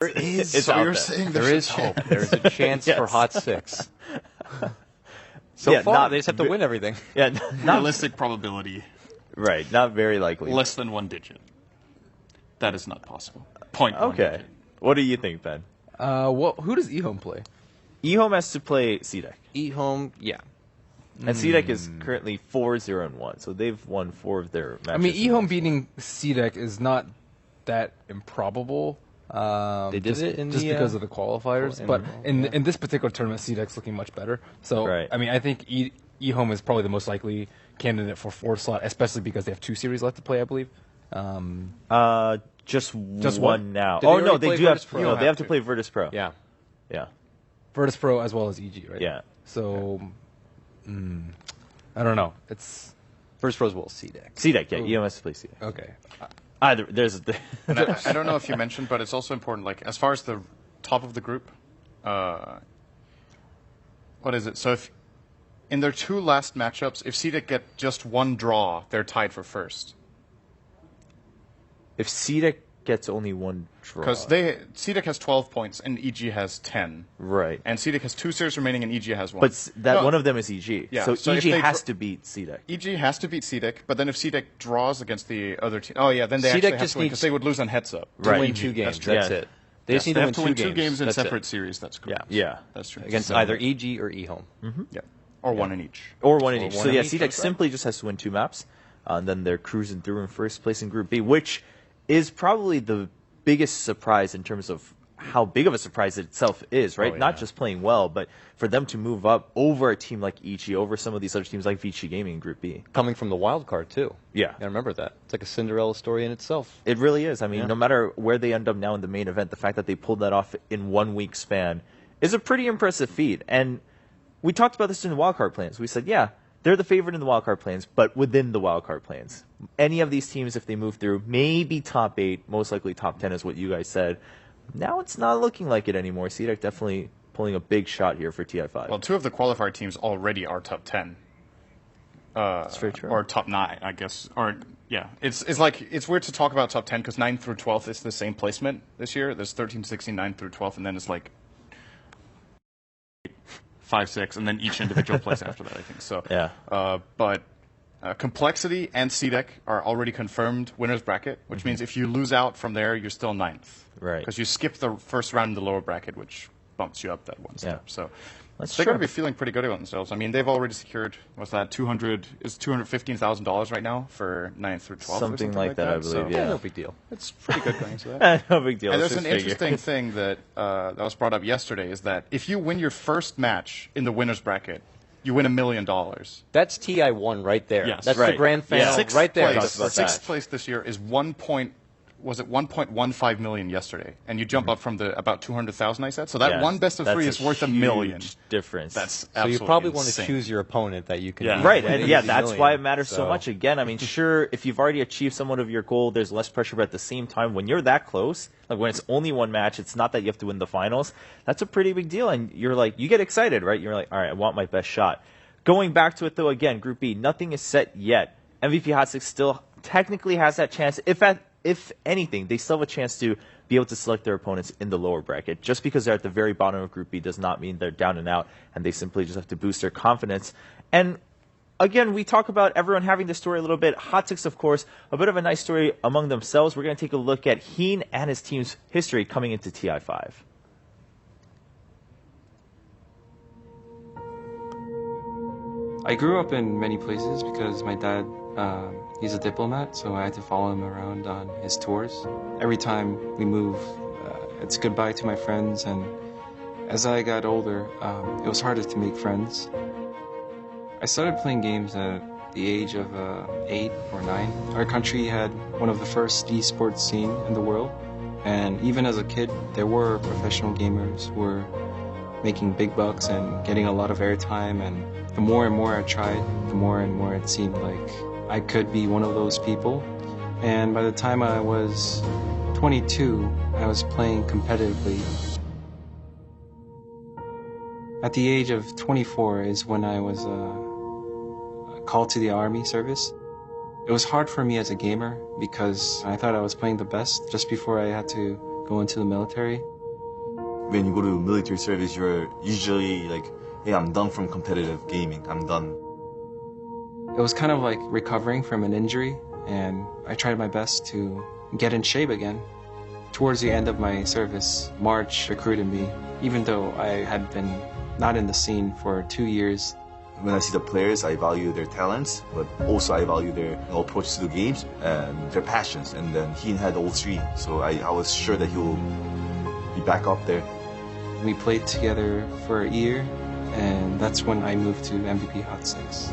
There is. It's So out you're there. saying There is hope. There's a chance for Yes. Hot 6. So Yeah, far, not they just have to win everything. Yeah, not realistic probability right. Not very likely. less than 1 digit. That is not possible. Point one Okay. digit. What do you think, Ben? Who does eHome play? eHome has to play CDEC. eHome, yeah. And CDEC is currently 4-0-1, so they've won 4 of their matches. I mean, eHome beating CDEC is not that improbable. They did it in just the, because of the qualifiers, in but the- in this particular tournament, CDEC's looking much better. So, Right. I mean, I think eHome is probably the most likely candidate for 4th slot, especially because they have 2 series left to play, I believe. Just Just one one? now. Did Oh they no, already they play do have. Virtus Pro? No, You they don't have to have play Virtus Pro. Yeah. Yeah. Virtus Pro as well as EG, right? Yeah. So, I don't know. It's First Pros will CDEC. CDEC, yeah. eHome has to play CDEC. okay. Either there's. And I don't know if you mentioned, but it's also important, like, as far as the top of the group, what is it? So if in their 2 last matchups, if CDEC get just 1 draw, they're tied for first. If CDEC gets only 1 draw. Because CDEC has 12 points and EG has 10. Right. And CDEC has 2 series remaining and EG has 1. But that No, one of them is EG. Yeah, So, so if EG they has to beat CDEC. EG has to beat CDEC, but then if CDEC draws against the other team, oh yeah, then they CDEC actually have just to win needs because they would lose on heads up. To Right. win EG, 2 games. that's That's, true. it. They just need They to have to win win 2 2 games in That's it. separate series. That's correct. Yeah. That's true. Against So- either EG or eHome. yeah, or 1 in each. Or 1 in Or each. one So in yeah, each, CDEC that's right. simply just has to win 2 maps, and then they're cruising through in first place in Group B, which is probably the biggest surprise in terms of how big of a surprise it itself is, right? Oh, Not yeah. just playing well, but for them to move up over a team like EG, over some of these other teams like Vici Gaming in Group B. Coming from the wild card, too. Yeah. I remember that. It's like a Cinderella story in itself. It really is. I mean, Yeah. no matter where they end up now in the main event, the fact that they pulled that off in 1 week span is a pretty impressive feat. And we talked about this in the wildcard plans. We said, yeah, they're the favorite in the wildcard plans, but within the wildcard plans. Any of these teams, if they move through, maybe top 8, most likely top 10 is what you guys said. Now it's not looking like it anymore. CDEC definitely pulling a big shot here for TI5. Well, 2 of the qualifier teams already are top 10. That's very true. Or top 9, I guess. Or yeah, it's like it's weird to talk about top 10 because 9 through 12 is the same placement this year. There's 13, 16, 9 through 12, and then it's like 5, 6, and then each individual place after that. I think so. Yeah. But Complexity and CDEC are already confirmed winners bracket, which means if you lose out from there, you're still 9th. Right. Because you skip the first round in the lower bracket, which bumps you up that 1 step. Yeah. So That's they're going to true. be feeling pretty good about themselves. I mean, they've already secured, what's that, $215,000 right now for 9th through 12th. Something or like that, I believe, So yeah. No big deal. it's pretty good going to that. No big deal. And It's there's an just figure. interesting thing that that was brought up yesterday is that if you win your first match in the winners bracket, you win $1 million. That's TI1 right there. Yes. That's Right. the grand final Yeah. Sixth right there. place, Talked about sixth that. place this year is 1.15 million yesterday, and you jump up from the about 200,000 I said. So that Yeah, one best of that's 3 a is worth $1 huge million. difference. That's So absolutely you probably want to insane. choose your opponent that you can Yeah. beat Right, with and an yeah, easy that's million. why it matters so So- much. Again, I mean, sure, if you've already achieved somewhat of your goal, there's less pressure, but at the same time, when you're that close, like when it's only one match, it's not that you have to win the finals. That's a pretty big deal, and you're like, you get excited, right? You're like, all right, I want my best shot. Going back to it, though, again, Group B, nothing is set yet. MVP Hot 6 still technically has that chance. If anything, they still have a chance to be able to select their opponents in the lower bracket. Just because they're at the very bottom of Group B does not mean they're down and out, and they simply just have to boost their confidence. And again, we talk about everyone having this story a little bit. Hot 6, of course, a bit of a nice story among themselves. We're going to take a look at Heen and his team's history coming into TI5. I grew up in many places because my dad, he's a diplomat, so I had to follow him around on his tours. Every time we move, it's goodbye to my friends, and as I got older, it was harder to make friends. I started playing games at the age of 8 or 9. Our country had one of the first esports scene in the world, and even as a kid, there were professional gamers who were making big bucks and getting a lot of airtime, and the more and more I tried, the more and more it seemed like I could be one of those people. And by the time I was 22, I was playing competitively. At the age of 24 is when I was called to the army service. It was hard for me as a gamer because I thought I was playing the best just before I had to go into the military. When you go to military service, you're usually like, hey, I'm done from competitive gaming. I'm done. It was kind of like recovering from an injury, and I tried my best to get in shape again. Towards the end of my service, March recruited me, even though I had been not in the scene for 2 years. When I see the players, I value their talents, but also I value their approach to the games and their passions. And then he had all three, so I was sure that he will be back up there. We played together for a year, and that's when I moved to MVP Hot 6.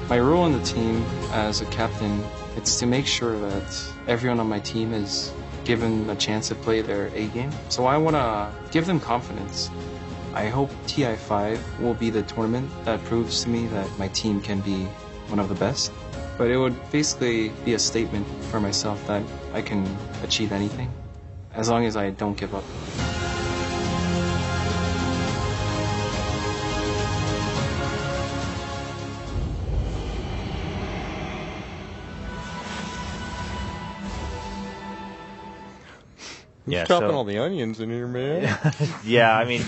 My role in the team as a captain, it's to make sure that everyone on my team is given a chance to play their A game. So I want to give them confidence. I hope TI5 will be the tournament that proves to me that my team can be one of the best. But it would basically be a statement for myself that I can achieve anything as long as I don't give up. Who's chopping all the onions in here, man? Yeah, I mean,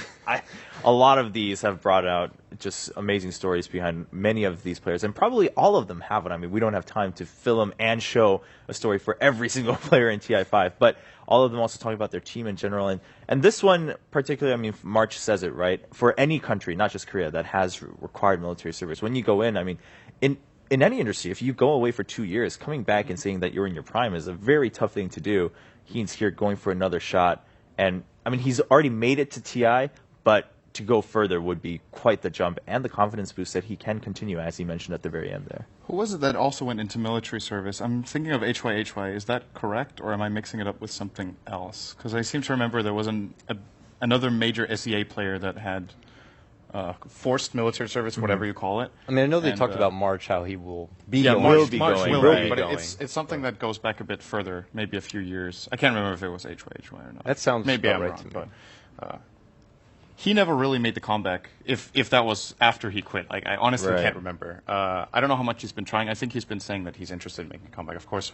a lot of these have brought out just amazing stories behind many of these players, and probably all of them have it. I mean, we don't have time to film and show a story for every single player in TI5, but all of them also talk about their team in general. And this one particularly, I mean, March says it, right? For any country, not just Korea, that has required military service, when you go in, I mean, in any industry, if you go away for 2 years, coming back and saying that you're in your prime is a very tough thing to do. He's here going for another shot. And, I mean, he's already made it to TI, but to go further would be quite the jump and the confidence boost that he can continue, as he mentioned at the very end there. Who was it that also went into military service? I'm thinking of HYHY. Is that correct, or am I mixing it up with something else? Because I seem to remember there was another major SEA player that had forced military service, whatever you call it. I mean, I know they talked about March, how he will be Yeah, going. March will Right. be, but Going. it's something that goes back a bit further, maybe a few years. I can't remember if it was HYHY or not. That sounds maybe about I'm right wrong, to me. but he never really made the comeback. If that was after he quit, like I honestly can't remember. I don't know how much he's been trying. I think he's been saying that he's interested in making a comeback. Of course,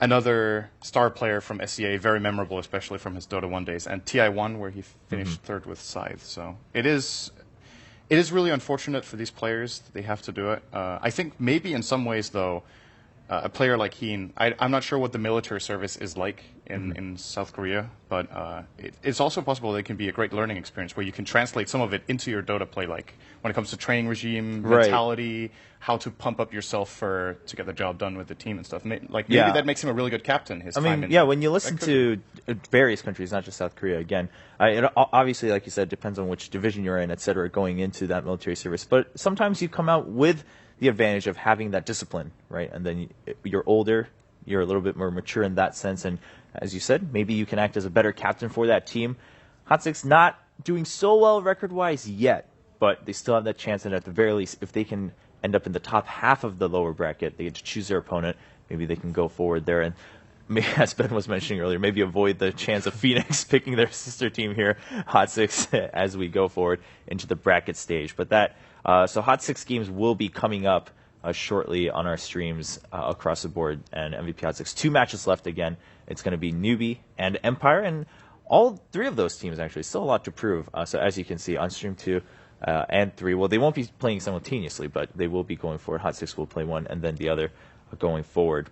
another star player from SEA, very memorable, especially from his Dota 1 days, and TI1 where he finished third with Scythe. So it is really unfortunate for these players that they have to do it. I think maybe in some ways, though, a player like Heen, I'm not sure what the military service is like in South Korea, but it's also possible that it can be a great learning experience where you can translate some of it into your Dota play, like when it comes to training regime, mentality, how to pump up yourself to get the job done with the team and stuff. Maybe that makes him a really good captain. When you listen to various countries, not just South Korea, again, it obviously, like you said, depends on which division you're in, et cetera, going into that military service. But sometimes you come out with the advantage of having that discipline, right? And then you're older, you're a little bit more mature in that sense. And as you said, maybe you can act as a better captain for that team. Hot Six not doing so well record-wise yet, but they still have that chance. And at the very least, if they can end up in the top half of the lower bracket, they get to choose their opponent. Maybe they can go forward there. And maybe, as Ben was mentioning earlier, maybe avoid the chance of Phoenix picking their sister team here, Hot Six, as we go forward into the bracket stage. But so Hot Six games will be coming up shortly on our streams across the board, and MVP Hot Six. 2 matches left again. It's going to be Newbie and Empire, and all 3 of those teams actually still a lot to prove. So as you can see on stream 2 and 3, well, they won't be playing simultaneously, but they will be going forward. Hot Six will play one and then the other going forward.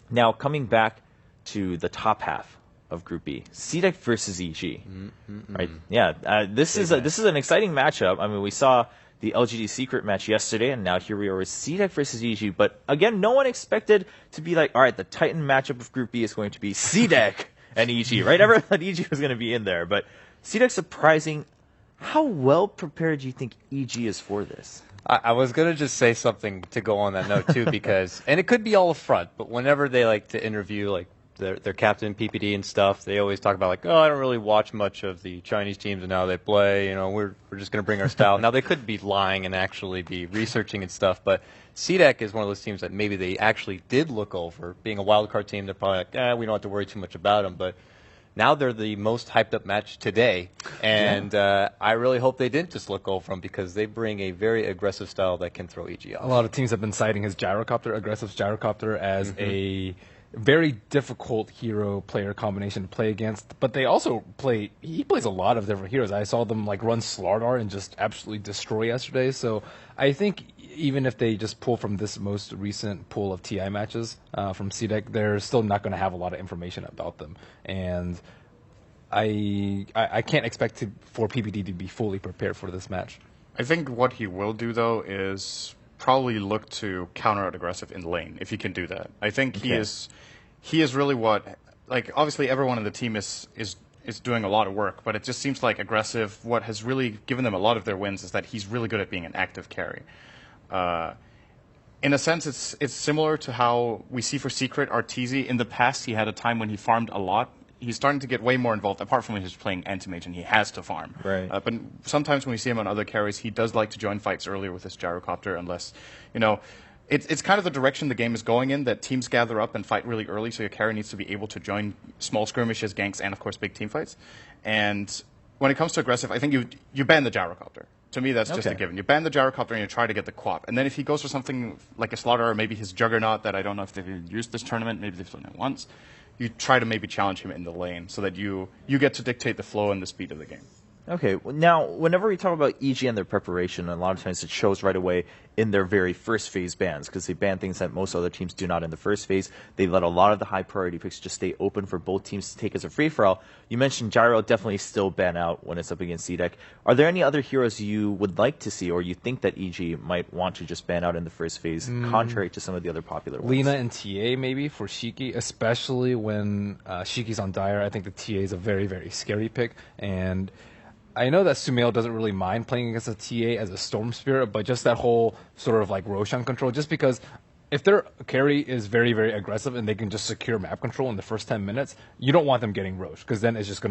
Now coming back to the top half of Group B, CDEC versus EG, right? Yeah, this is an exciting matchup. I mean, we saw the LGD Secret match yesterday, and now here we are with CDEC versus EG. But again, no one expected to be like, all right, the Titan matchup of Group B is going to be CDEC and EG, right? Everyone thought EG was going to be in there, but CDEC surprising. How well prepared do you think EG is for this? I was going to just say something to go on that note, too, because, and it could be all a front, but whenever they like to interview, like, their captain, PPD and stuff, they always talk about, like, oh, I don't really watch much of the Chinese teams and how they play, you know, we're just going to bring our style. Now, they could be lying and actually be researching and stuff, but CDEC is one of those teams that maybe they actually did look over. Being a wildcard team, they're probably like, we don't have to worry too much about them, but now they're the most hyped up match today, and I really hope they didn't just look over them because they bring a very aggressive style that can throw EG off. A lot of teams have been citing his aggressive gyrocopter, as a very difficult hero-player combination to play against, but they also he plays a lot of different heroes. I saw them like run Slardar and just absolutely destroy yesterday, so I think even if they just pull from this most recent pool of TI matches from CDEC, they're still not going to have a lot of information about them, and I can't expect for PPD to be fully prepared for this match. I think what he will do, though, is probably look to counter out aggressive in lane, if he can do that. I think he is really what, like, obviously everyone in the team is doing a lot of work, but it just seems like aggressive, what has really given them a lot of their wins is that he's really good at being an active carry. In a sense, it's similar to how we see for Secret Arteezy. In the past, he had a time when he farmed a lot. He's starting to get way more involved, apart from when he's playing anti-mage and he has to farm. Right. But sometimes when we see him on other carries, he does like to join fights earlier with his gyrocopter, unless, it's kind of the direction the game is going in, that teams gather up and fight really early, so your carry needs to be able to join small skirmishes, ganks, and, of course, big team fights. And when it comes to aggressive, I think you ban the gyrocopter. To me, that's just a given. You ban the gyrocopter and you try to get the quap. And then if he goes for something like a Slaughter or maybe his Juggernaut that I don't know if they've used this tournament, maybe they've done it once, you try to maybe challenge him in the lane so that you get to dictate the flow and the speed of the game. Okay, now, whenever we talk about EG and their preparation, a lot of times it shows right away in their very first phase bans, because they ban things that most other teams do not in the first phase. They let a lot of the high priority picks just stay open for both teams to take as a free-for-all. You mentioned Gyro definitely still ban out when it's up against CDEC. Are there any other heroes you would like to see, or you think that EG might want to just ban out in the first phase, contrary to some of the other popular ones? Lina and TA maybe for Shiki, especially when Shiki's on Dire. I think the TA is a very, very scary pick, and I know that Sumail doesn't really mind playing against a TA as a Storm Spirit, but just that whole sort of like Roshan control, just because if their carry is very, very aggressive and they can just secure map control in the first 10 minutes, you don't want them getting Rosh, because then it's just going to